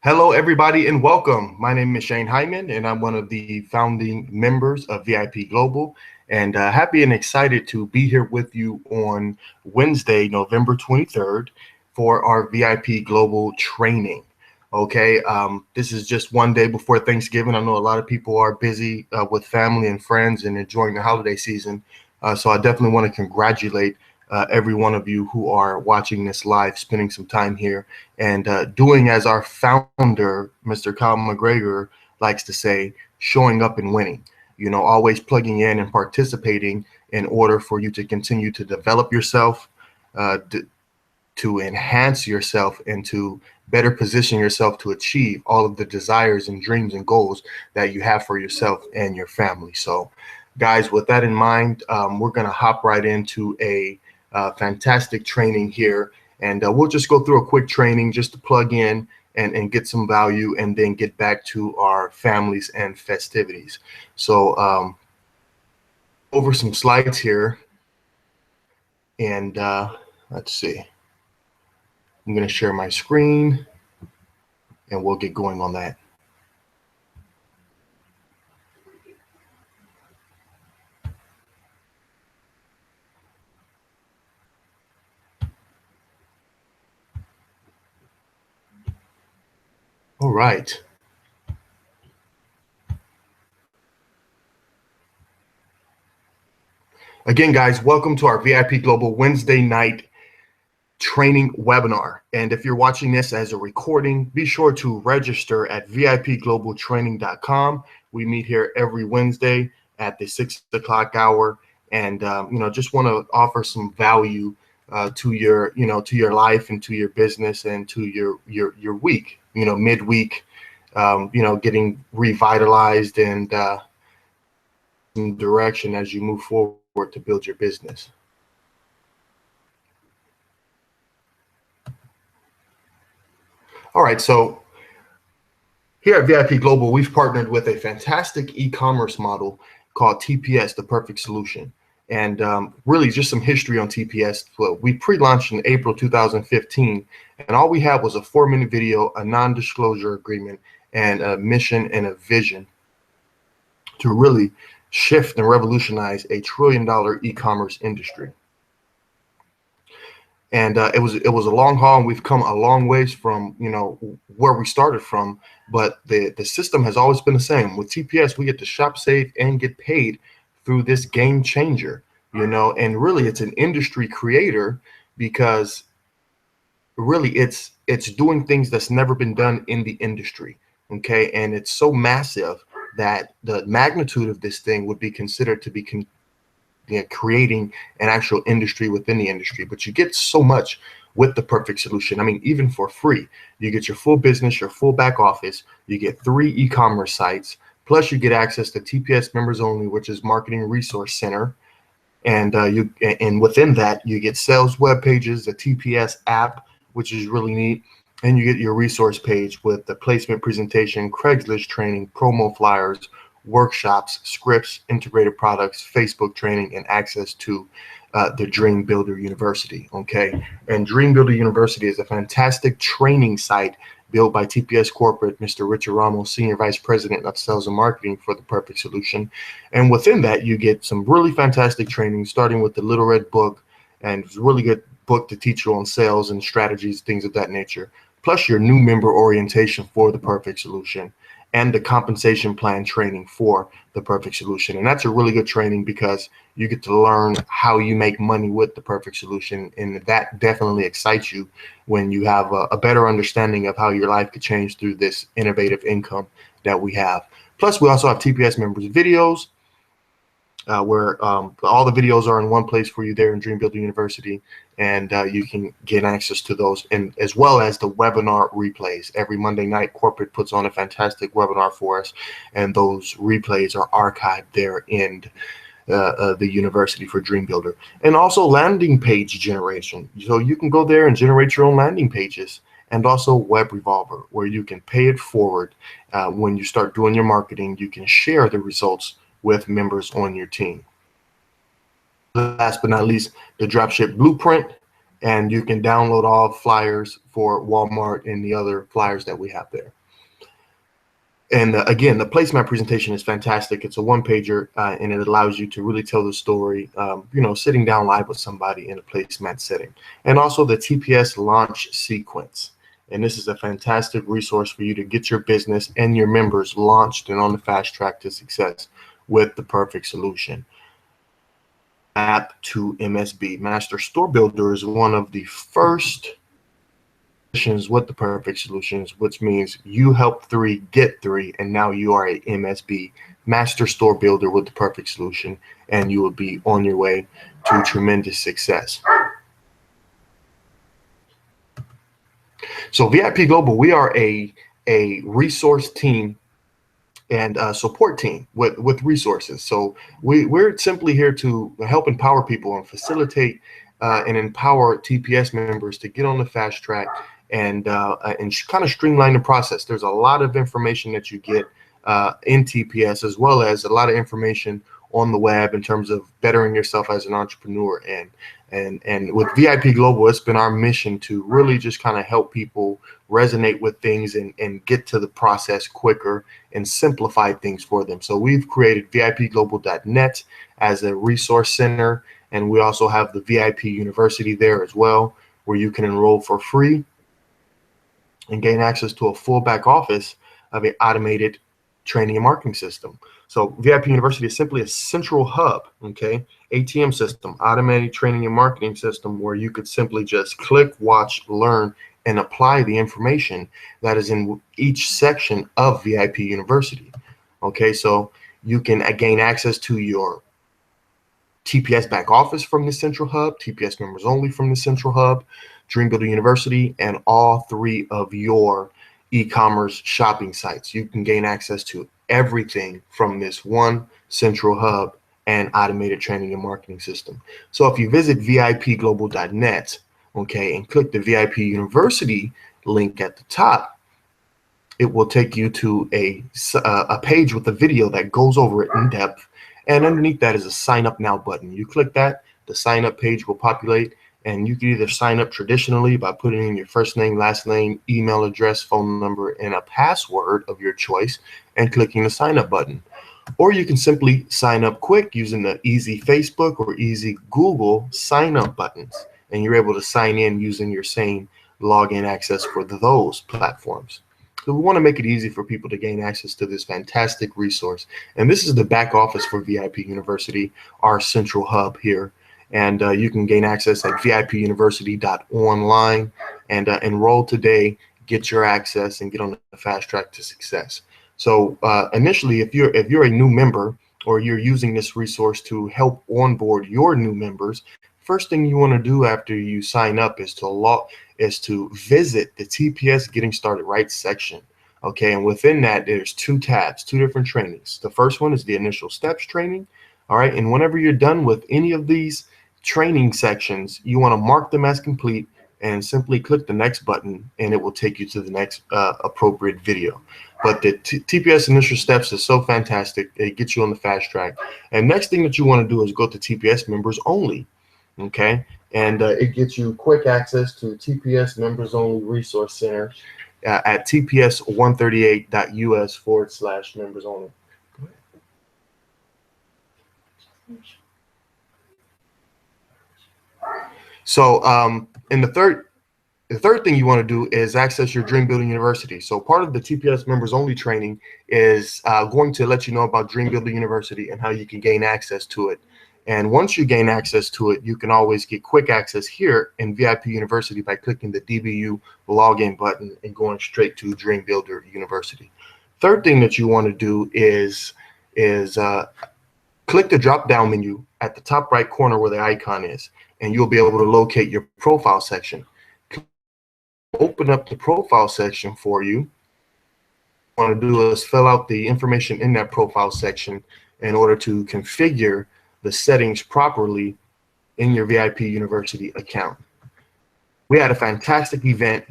Hello, everybody, and welcome. My name is Shane Hyman, and I'm one of the founding members of VIP Global. And happy and excited to be here with you on Wednesday, November 23rd, for our VIP Global training. Okay, this is just one day before Thanksgiving. I know a lot of people are busy with family and friends and enjoying the holiday season. So I definitely want to congratulate every one of you who are watching this live, spending some time here and doing as our founder, Mr. Kyle McGregor, likes to say, showing up and winning. You know, always plugging in and participating in order for you to continue to develop yourself, to enhance yourself, and to better position yourself to achieve all of the desires and dreams and goals that you have for yourself and your family. So, guys, with that in mind, we're going to hop right into a fantastic training here. And we'll just go through a quick training just to plug in and get some value and then get back to our families and festivities. So over some slides here. And let's see. I'm going to share my screen and we'll get going on that. All right. Again, guys, welcome to our VIP Global Wednesday night training webinar. And if you're watching this as a recording, be sure to register at vipglobaltraining.com. We meet here every Wednesday at the 6 o'clock hour. And, just want to offer some value to your, to your life and to your business and to your week, midweek, getting revitalized and in direction as you move forward to build your business. All right, so here at VIP Global, we've partnered with a fantastic e-commerce model called TPS, the Perfect Solution. And really just some history on TPS. Well, we pre-launched in April 2015, and all we had was a 4-minute video, a non-disclosure agreement, and a mission and a vision to really shift and revolutionize a $1 trillion e-commerce industry. And it was a long haul, and we've come a long ways from where we started from. But the system has always been the same. With TPS, we get to shop, save, and get paid through this game changer. And really, it's an industry creator because really it's doing things that's never been done in the industry. Okay, and it's so massive that the magnitude of this thing would be considered to be creating an actual industry within the industry. But you get so much with the Perfect Solution. I mean, even for free, you get your full business, your full back office, you get 3 e-commerce sites, plus you get access to TPS members only, which is Marketing Resource Center. And and within that, you get sales web pages, the TPS app, which is really neat. And you get your resource page with the placement presentation, Craigslist training, promo flyers, workshops, scripts, integrated products, Facebook training, and access to the Dream Builder University. Okay, and Dream Builder University is a fantastic training site built by TPS Corporate, Mr. Richard Ramos, Senior Vice President of Sales and Marketing for the Perfect Solution. And within that, you get some really fantastic training, starting with the Little Red Book, and it's a really good book to teach you on sales and strategies, things of that nature, plus your new member orientation for the Perfect Solution, and the compensation plan training for the Perfect Solution. And that's a really good training because you get to learn how you make money with the Perfect Solution. And that definitely excites you when you have a better understanding of how your life could change through this innovative income that we have. Plus, we also have TPS members videos where all the videos are in one place for you there in Dream Builder University. And you can get access to those, and as well as the webinar replays. Every Monday night, corporate puts on a fantastic webinar for us, and those replays are archived there in the university for Dream Builder. And also landing page generation. So you can go there and generate your own landing pages, and also Web Revolver, where you can pay it forward when you start doing your marketing. You can share the results with members on your team. Last but not least, the Dropship Blueprint and you can download all flyers for Walmart and the other flyers that we have there. And again, the placemat presentation is fantastic. It's a one-pager, and it allows you to really tell the story, sitting down live with somebody in a placemat setting. And also the TPS launch sequence. And this is a fantastic resource for you to get your business and your members launched and on the fast track to success with the perfect solution. App to MSB. Master Store Builder is one of the first with the perfect solutions, which means you help 3 get 3, and now you are a MSB, Master Store Builder with the perfect solution, and you will be on your way to tremendous success. So VIP Global, we are a resource team and a support team with resources. So we're simply here to help empower people and facilitate and empower TPS members to get on the fast track and kind of streamline the process. There's a lot of information that you get in TPS, as well as a lot of information on the web in terms of bettering yourself as an entrepreneur. And with VIP Global, it's been our mission to really just kind of help people resonate with things and get to the process quicker and simplify things for them. So we've created VIPglobal.net as a resource center, and we also have the VIP University there as well, where you can enroll for free and gain access to a full back office of an automated training and marketing system. So VIP University is simply a central hub, okay, ATM system, automated training and marketing system, where you could simply just click, watch, learn, and apply the information that is in each section of VIP University. Okay, so you can gain access to your TPS back office from the central hub, TPS members only from the central hub, Dream Builder University, and all 3 of your e-commerce shopping sites. You can gain access to everything from this one central hub and automated training and marketing system. So if you visit VIPglobal.net, okay, and click the VIP University link at the top, it will take you to a page with a video that goes over it in depth. And underneath that is a sign up now button. You click that, the sign up page will populate, and you can either sign up traditionally by putting in your first name, last name, email address, phone number, and a password of your choice and clicking the sign up button. Or you can simply sign up quick using the easy Facebook or easy Google sign up buttons, and you're able to sign in using your same login access for those platforms. So we want to make it easy for people to gain access to this fantastic resource. And this is the back office for VIP University, our central hub here. And you can gain access at vipuniversity.online and enroll today, get your access, and get on the fast track to success. So initially, if you're a new member or you're using this resource to help onboard your new members, first thing you want to do after you sign up is to visit the TPS Getting Started Right section. Okay, and within that, there's 2 tabs, 2 different trainings. The first one is the initial steps training. All right, and whenever you're done with any of these training sections, you want to mark them as complete and simply click the next button, and it will take you to the next appropriate video. But the TPS initial steps is so fantastic. It gets you on the fast track. And next thing that you want to do is go to TPS members only. Okay, and it gets you quick access to TPS members only resource center at tps138.us/members only. So and the third thing you want to do is access your Dream Builder University. So part of the TPS members only training is going to let you know about Dream Builder University and how you can gain access to it. And once you gain access to it, you can always get quick access here in VIP University by clicking the DBU login button and going straight to Dream Builder University. Third thing that you want to do is click the drop down menu at the top right corner where the icon is, and you'll be able to locate your profile section. Open up the profile section for you. What you want to do is fill out the information in that profile section in order to configure the settings properly in your VIP University account. We had a fantastic event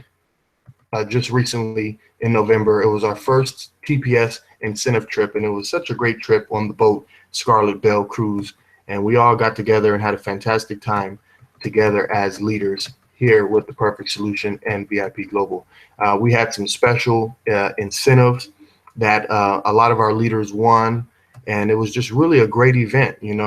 just recently in November. It was our first TPS incentive trip, and it was such a great trip on the boat Scarlet Bell Cruise, and we all got together and had a fantastic time together as leaders here with the Perfect Solution and VIP Global. We had some special incentives that a lot of our leaders won, and it was just really a great event. We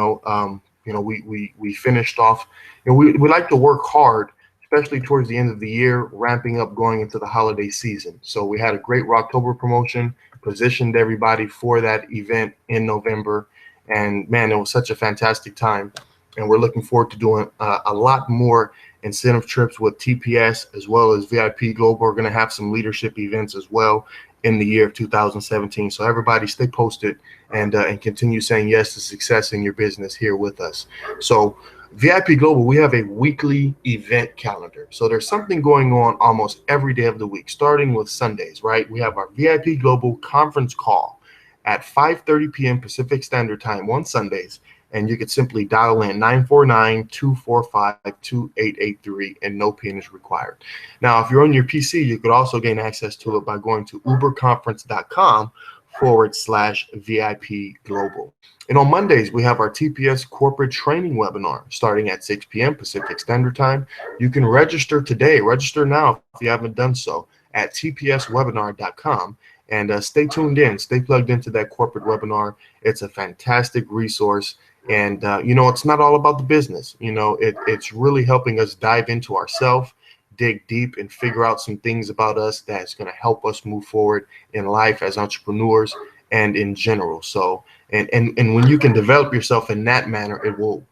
finished off. We like to work hard, especially towards the end of the year, ramping up going into the holiday season. So we had a great Rocktober promotion, positioned everybody for that event in November, and man, it was such a fantastic time. And we're looking forward to doing a lot more incentive trips with TPS as well as VIP Global. We're going to have some leadership events as well in the year of 2017. So everybody stay posted and continue saying yes to success in your business here with us. So VIP Global, we have a weekly event calendar. So there's something going on almost every day of the week, starting with Sundays, right? We have our VIP Global conference call at 5:30 p.m. Pacific Standard Time on Sundays. And you could simply dial in 949-245-2883 and no PIN is required. Now, if you're on your PC, you could also gain access to it by going to uberconference.com/VIP Global. And on Mondays, we have our TPS corporate training webinar starting at 6 p.m. Pacific Standard Time. You can register today. Register now if you haven't done so at tpswebinar.com. And stay tuned in, stay plugged into that corporate webinar. It's a fantastic resource. And, it's not all about the business. It's really helping us dive into ourselves, dig deep, and figure out some things about us that's going to help us move forward in life as entrepreneurs and in general. So, and when you can develop yourself in that manner, it will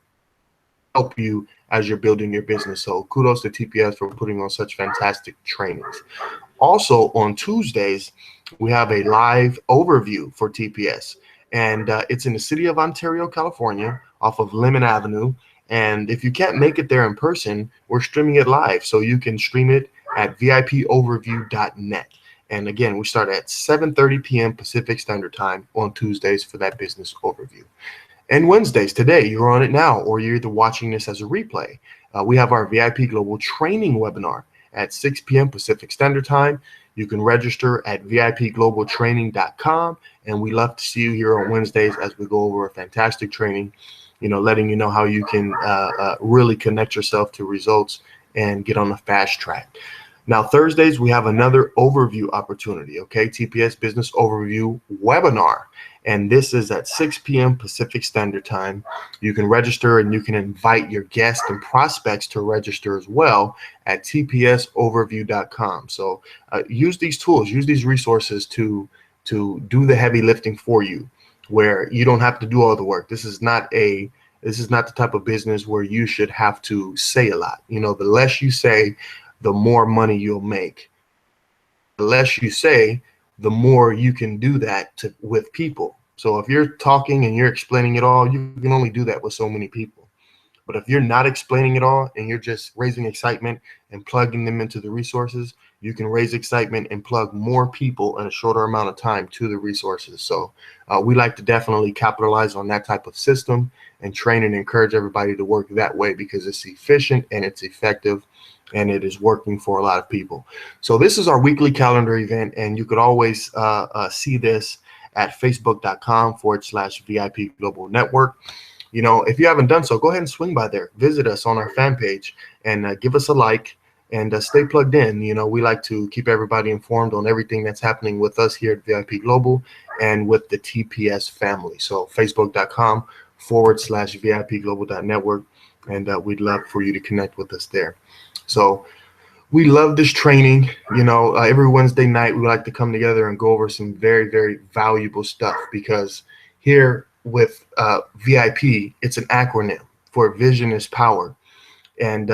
help you as you're building your business. So kudos to TPS for putting on such fantastic trainings. Also on Tuesdays, we have a live overview for TPS. And it's in the city of Ontario, California, off of Lemon Avenue. And if you can't make it there in person, we're streaming it live. So you can stream it at vipoverview.net. And again, we start at 7:30 p.m. Pacific Standard Time on Tuesdays for that business overview. And Wednesdays, today, you're on it now, or you're either watching this as a replay. We have our VIP Global Training webinar at 6 p.m. Pacific Standard Time. You can register at vipglobaltraining.com, and we love to see you here on Wednesdays as we go over a fantastic training, letting you know how you can really connect yourself to results and get on the fast track. Now, Thursdays, we have another overview opportunity, okay? TPS Business Overview webinar. And this is at 6 p.m. Pacific Standard Time. You can register and you can invite your guests and prospects to register as well at tpsoverview.com. So use these tools, use these resources to do the heavy lifting for you, where you don't have to do all the work. This is not the type of business where you should have to say a lot. The less you say, the more money you'll make. The less you say, the more you can do that with people. So if you're talking and you're explaining it all, you can only do that with so many people. But if you're not explaining it all and you're just raising excitement and plugging them into the resources, you can raise excitement and plug more people in a shorter amount of time to the resources. So we like to definitely capitalize on that type of system and train and encourage everybody to work that way because it's efficient and it's effective. And it is working for a lot of people. So this is our weekly calendar event, and you could always see this at facebook.com/VIP Global Network. If you haven't done so, go ahead and swing by there. Visit us on our fan page and give us a like and stay plugged in. We like to keep everybody informed on everything that's happening with us here at VIP Global and with the TPS family. So facebook.com/VIP Global.network, and we'd love for you to connect with us there. So we love this training. Every Wednesday night, we like to come together and go over some very, very valuable stuff because here with VIP, it's an acronym for Visionist Power. And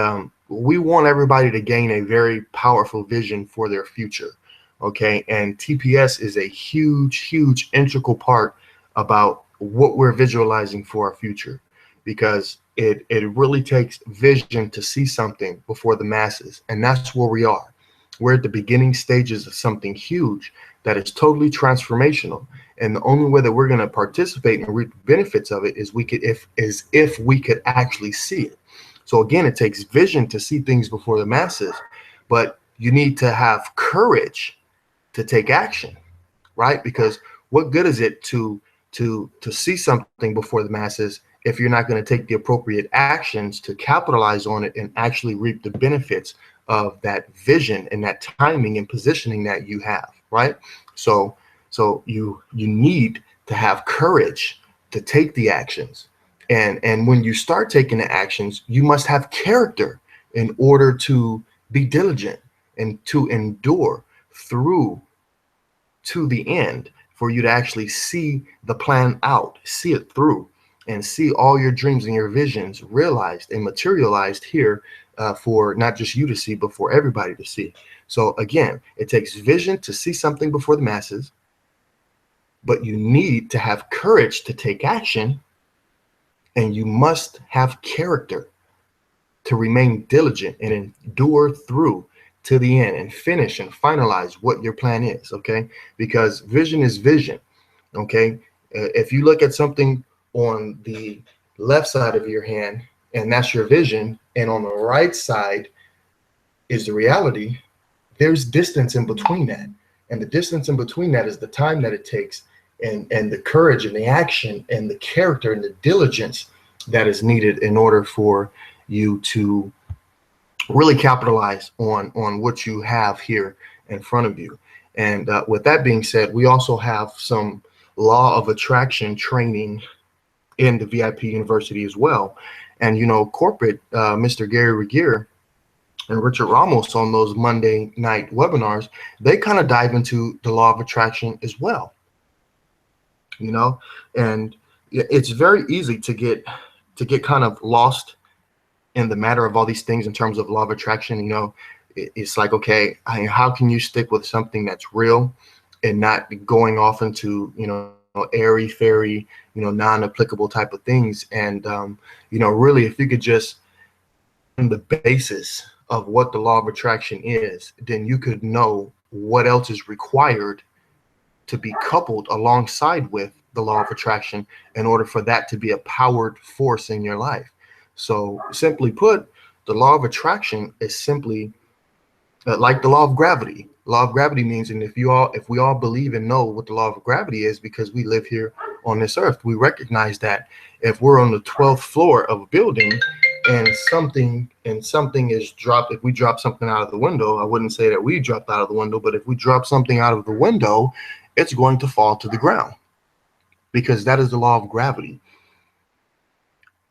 we want everybody to gain a very powerful vision for their future. Okay. And TPS is a huge, huge integral part about what we're visualizing for our future, because it really takes vision to see something before the masses. And that's where we are. We're at the beginning stages of something huge that is totally transformational. And the only way that we're going to participate and reap the benefits of it is if we could actually see it. So again, it takes vision to see things before the masses, but you need to have courage to take action, right? Because what good is it to see something before the masses if you're not going to take the appropriate actions to capitalize on it and actually reap the benefits of that vision and that timing and positioning that you have, right? So you need to have courage to take the actions. And when you start taking the actions, you must have character in order to be diligent and to endure through to the end, for you to actually see the plan out, see it through, and see all your dreams and your visions realized and materialized here, for not just you to see, but for everybody to see. So again, it takes vision to see something before the masses, but you need to have courage to take action, and you must have character to remain diligent and endure through to the end and finish and finalize what your plan is. Okay, because vision is vision. Okay, if you look at something on the left side of your hand and that's your vision, and on the right side is the reality, there's distance in between that, and the distance in between that is the time that it takes, and the courage and the action and the character and the diligence that is needed in order for you to really capitalize on what you have here in front of you. And with that being said, we also have some law of attraction training in the VIP University as well. And corporate, Mr. Gary Regier and Richard Ramos on those Monday night webinars, they kind of dive into the law of attraction as well. And it's very easy to get kind of lost in the matter of all these things in terms of law of attraction. It's like, okay, how can you stick with something that's real and not going off into airy fairy, non-applicable type of things? And really, if you could just the basis of what the law of attraction is, then you could know what else is required to be coupled alongside with the law of attraction in order for that to be a powered force in your life. So simply put, the law of attraction is simply like the law of gravity. Law of gravity means, and if we all believe and know what the law of gravity is, because we live here on this earth, we recognize that if we're on the 12th floor of a building and something is dropped, if we drop something out of the window, I wouldn't say that we dropped out of the window, but if we drop something out of the window, it's going to fall to the ground, because that is the law of gravity.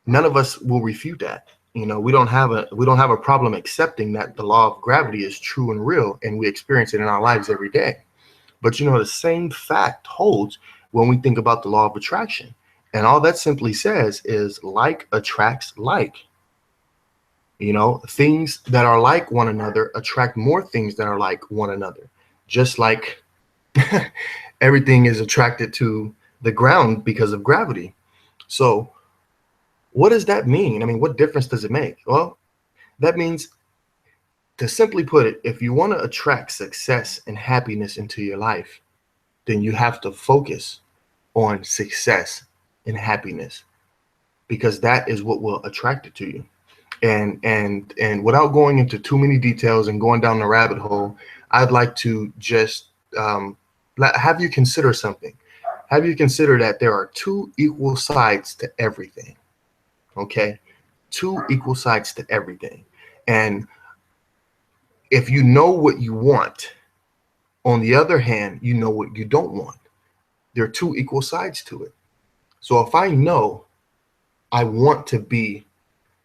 None of us will refute that. We don't have a problem accepting that the law of gravity is true and real, and we experience it in our lives every day. But the same fact holds when we think about the law of attraction. And all that simply says is like attracts like. Things that are like one another attract more things that are like one another. Just like everything is attracted to the ground because of gravity. So what does that mean? I mean, what difference does it make? Well, that means, to simply put it, if you want to attract success and happiness into your life, then you have to focus on success and happiness, because that is what will attract it to you. And without going into too many details and going down the rabbit hole, I'd like to just have you consider something. Have you consider that there are two equal sides to everything. Okay, two equal sides to everything. And if you know what you want, on the other hand, you know what you don't want. There are two equal sides to it. So if I know I want to be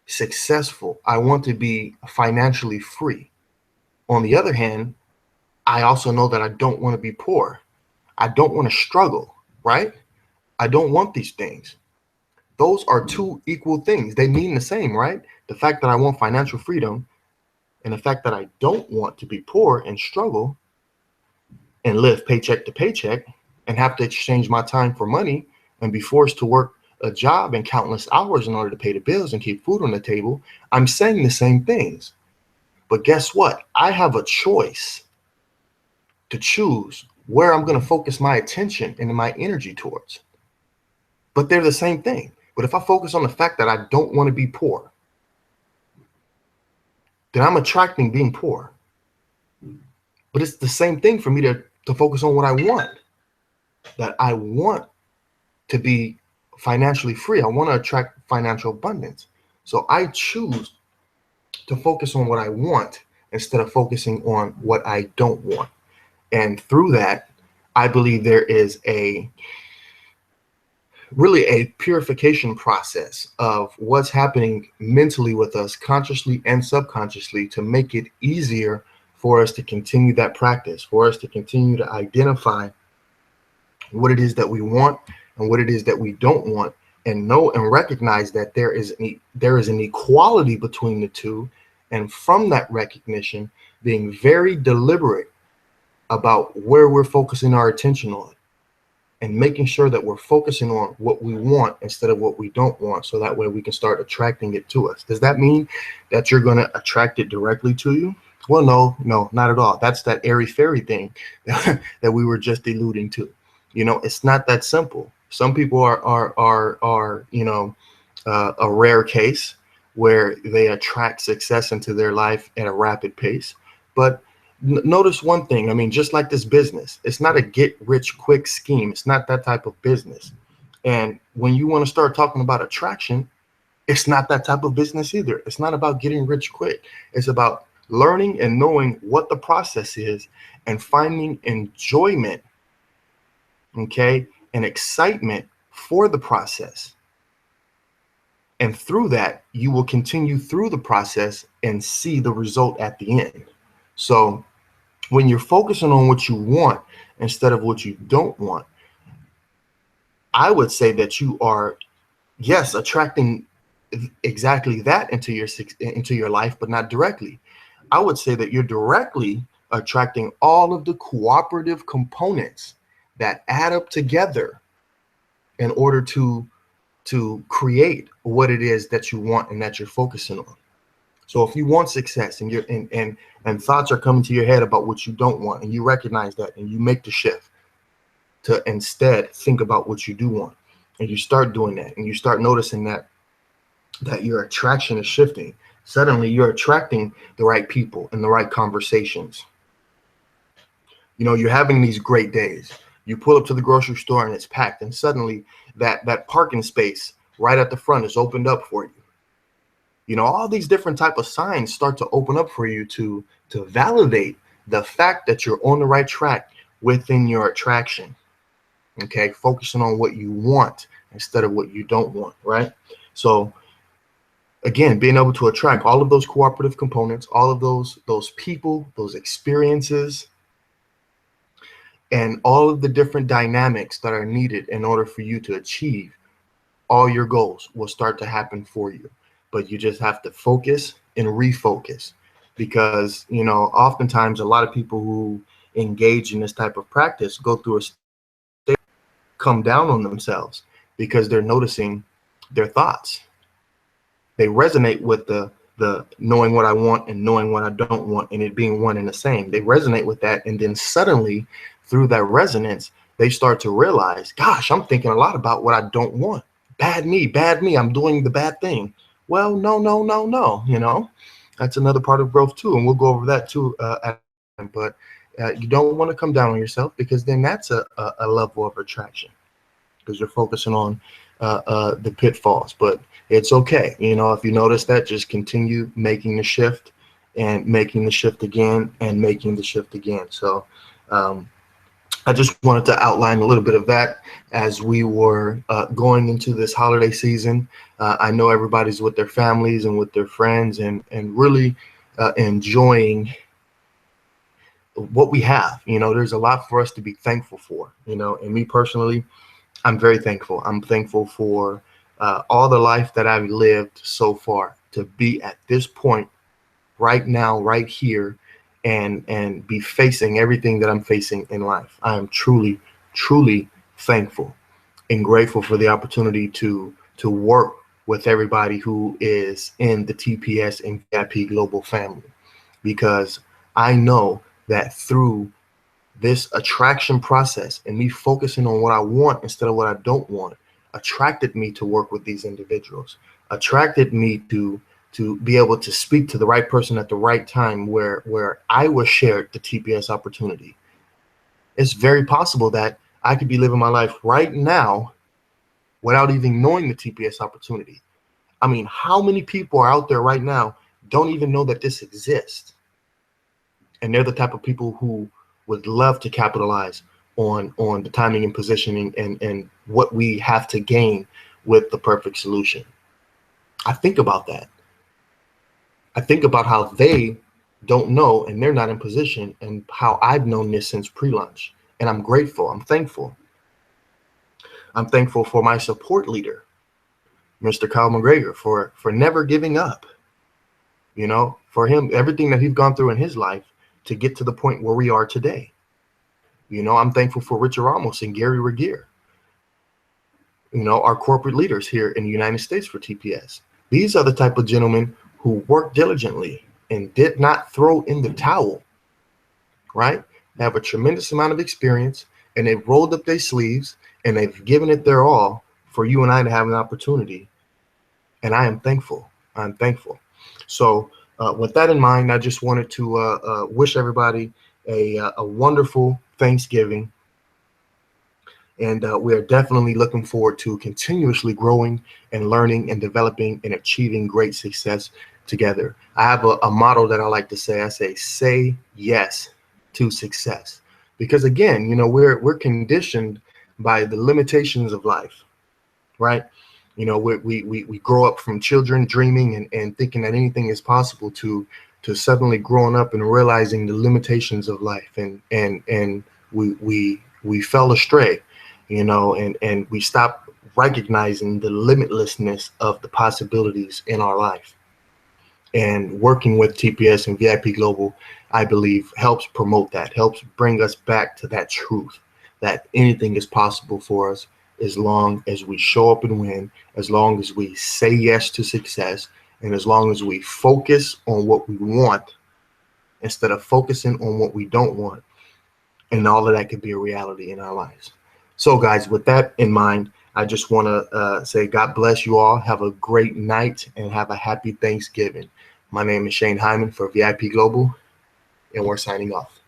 successful, I want to be financially free. On the other hand, I also know that I don't want to be poor. I don't want to struggle, right? I don't want these things. Those are two equal things. They mean the same, right? The fact that I want financial freedom and the fact that I don't want to be poor and struggle and live paycheck to paycheck and have to exchange my time for money and be forced to work a job and countless hours in order to pay the bills and keep food on the table. I'm saying the same things. But guess what? I have a choice to choose where I'm going to focus my attention and my energy towards. But they're the same thing. But if I focus on the fact that I don't want to be poor, then I'm attracting being poor. But it's the same thing for me to focus on what I want. That I want to be financially free. I want to attract financial abundance. So I choose to focus on what I want instead of focusing on what I don't want. And through that, I believe there is really a purification process of what's happening mentally with us, consciously and subconsciously, to make it easier for us to continue that practice, for us to continue to identify what it is that we want and what it is that we don't want, and know and recognize that there is an equality between the two. And from that recognition, being very deliberate about where we're focusing our attention on, and making sure that we're focusing on what we want instead of what we don't want, so that way we can start attracting it to us. Does that mean that you're going to attract it directly to you? Well, no, not at all. That's that airy fairy thing that we were just alluding to. It's not that simple. Some people are a rare case where they attract success into their life at a rapid pace. But notice one thing. I mean, just like this business, it's not a get rich quick scheme. It's not that type of business. And when you want to start talking about attraction, it's not that type of business either. It's not about getting rich quick. It's about learning and knowing what the process is and finding enjoyment, okay, and excitement for the process. And through that, you will continue through the process and see the result at the end. So when you're focusing on what you want instead of what you don't want, I would say that you are, yes, attracting exactly that into your life, but not directly. I would say that you're directly attracting all of the cooperative components that add up together in order to create what it is that you want and that you're focusing on. So if you want success and you're and thoughts are coming to your head about what you don't want, and you recognize that, and you make the shift to instead think about what you do want, and you start doing that, and you start noticing that your attraction is shifting, suddenly you're attracting the right people and the right conversations. You're having these great days. You pull up to the grocery store and it's packed, and suddenly that parking space right at the front is opened up for you. All these different type of signs start to open up for you to validate the fact that you're on the right track within your attraction. Okay, focusing on what you want instead of what you don't want, right? So again, being able to attract all of those cooperative components, all of those people, those experiences, and all of the different dynamics that are needed in order for you to achieve all your goals will start to happen for you. But you just have to focus and refocus, because oftentimes a lot of people who engage in this type of practice go through a state, come down on themselves, because they're noticing their thoughts. They resonate with the knowing what I want and knowing what I don't want, and it being one and the same. They resonate with that, and then suddenly through that resonance, they start to realize, gosh, I'm thinking a lot about what I don't want. Bad me, I'm doing the bad thing. Well, no. That's another part of growth too, and we'll go over that too. But you don't want to come down on yourself, because then that's a level of attraction, because you're focusing on the pitfalls. But it's okay. If you notice that, just continue making the shift and making the shift again and making the shift again. So I just wanted to outline a little bit of that as we were going into this holiday season. I know everybody's with their families and with their friends, and really enjoying what we have. There's a lot for us to be thankful for, and me personally, I'm very thankful. I'm thankful for all the life that I've lived so far, to be at this point right now, right here, and be facing everything that I'm facing in life. I am truly, truly thankful and grateful for the opportunity to work with everybody who is in the TPS and VIP Global family, because I know that through this attraction process and me focusing on what I want instead of what I don't want attracted me to work with these individuals, attracted me to be able to speak to the right person at the right time, where I was shared the TPS opportunity. It's very possible that I could be living my life right now without even knowing the TPS opportunity. I mean, how many people are out there right now don't even know that this exists? And they're the type of people who would love to capitalize on the timing and positioning and what we have to gain with the perfect solution. I think about that. I think about how they don't know and they're not in position, and how I've known this since pre-launch. And I'm grateful. I'm thankful. I'm thankful for my support leader, Mr. Kyle McGregor, for never giving up. You know, for him, everything that he's gone through in his life to get to the point where we are today. You know, I'm thankful for Richard Ramos and Gary Regier, you know, our corporate leaders here in the United States for TPS. These are the type of gentlemen who worked diligently and did not throw in the towel, right? They have a tremendous amount of experience, and they've rolled up their sleeves and they've given it their all for you and I to have an opportunity. And I am thankful. I'm thankful. So with that in mind, I just wanted to wish everybody a wonderful Thanksgiving. And we are definitely looking forward to continuously growing and learning and developing and achieving great success together. I have a motto that I like to say. I say yes to success. Because again, you know, we're conditioned by the limitations of life, right? You know, we grow up from children dreaming and thinking that anything is possible to suddenly growing up and realizing the limitations of life, and we fell astray, you know, and we stopped recognizing the limitlessness of the possibilities in our life. And working with TPS and VIP Global, I believe, helps promote that, helps bring us back to that truth that anything is possible for us as long as we show up and win, as long as we say yes to success, and as long as we focus on what we want instead of focusing on what we don't want. And all of that could be a reality in our lives. So guys, with that in mind, I just want to say God bless you all. Have a great night and have a happy Thanksgiving. My name is Shane Hyman for VIP Global, and we're signing off.